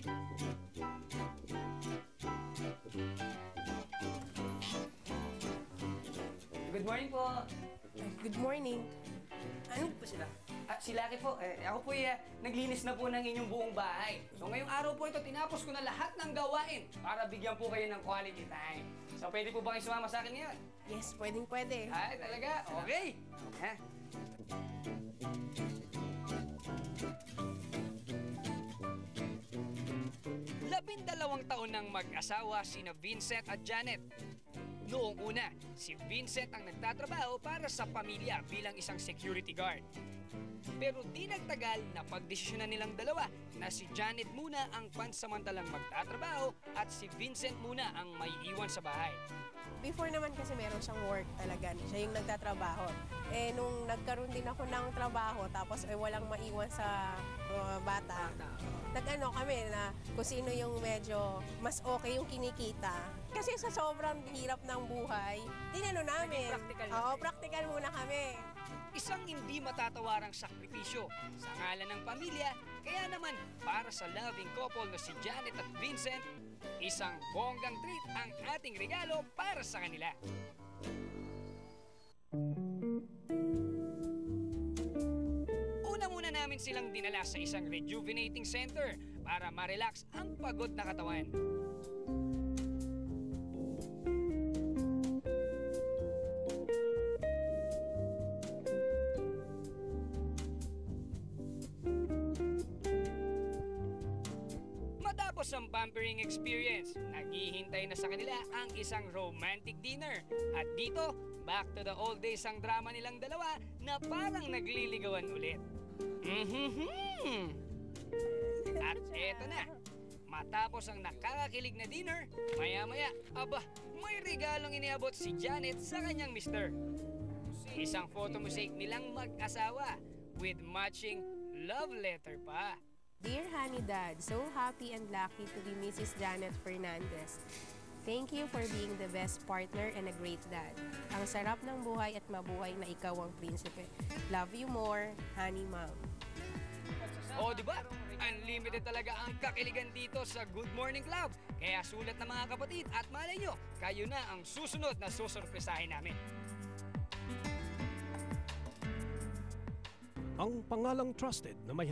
Good morning po. Good morning. Ano po sila? Si Lucky po. Ako po naglinis na po ng inyong buong bahay. So ngayong araw po ito, tinapos ko na lahat ng gawain para bigyan po kayo ng quality time. So pwede po ba kayo sumama sa akin ngayon? Yes, pwede. Ay, talaga? Okay. Ha? 12 taon ng mag-asawa sina Vincent at Janet. Noong una, si Vincent ang nagtatrabaho para sa pamilya bilang isang security guard. Pero di nagtagal na pagdesisyonan nilang dalawa na si Janet muna ang pansamantalang magtatrabaho at si Vincent muna ang may iwan sa bahay. Before naman kasi meron siyang work talaga. Siya yung nagtatrabaho. Nung nagkaroon din ako ng trabaho tapos walang maiwan sa bata, nag-ano kami na kung sino yung medyo mas okay yung kinikita. Kasi sa sobrang hirap ng buhay, tinano namin. Practical muna kami. Isang hindi matatawarang sakripisyo sa ngalan ng pamilya, kaya naman para sa loving couple na si Janet at Vincent, isang bonggang treat ang ating regalo para sa kanila. Una muna namin silang dinala sa isang rejuvenating center para ma-relax ang pagod na katawan. Matapos ang pampering experience, naghihintay na sa kanila ang isang romantic dinner. At dito, back to the old days ang drama nilang dalawa na parang nagliligawan ulit. At eto na, matapos ang nakakakilig na dinner, maya-maya, may regalong iniabot si Janet sa kanyang mister. Isang photo mosaic nilang mag-asawa with matching love letter pa. Dear Honey Dad, so happy and lucky to be Mrs. Janet Fernandez. Thank you for being the best partner and a great dad. Ang sarap ng buhay at mabuhay na ikaw ang prinsipe. Love you more, Honey Mom. O, diba? Unlimited talaga ang kakiligan dito sa Good Morning Club. Kaya sulat na mga kapatid at malay nyo, kayo na ang susunod na susurpresahin namin. Ang pangalang trusted na may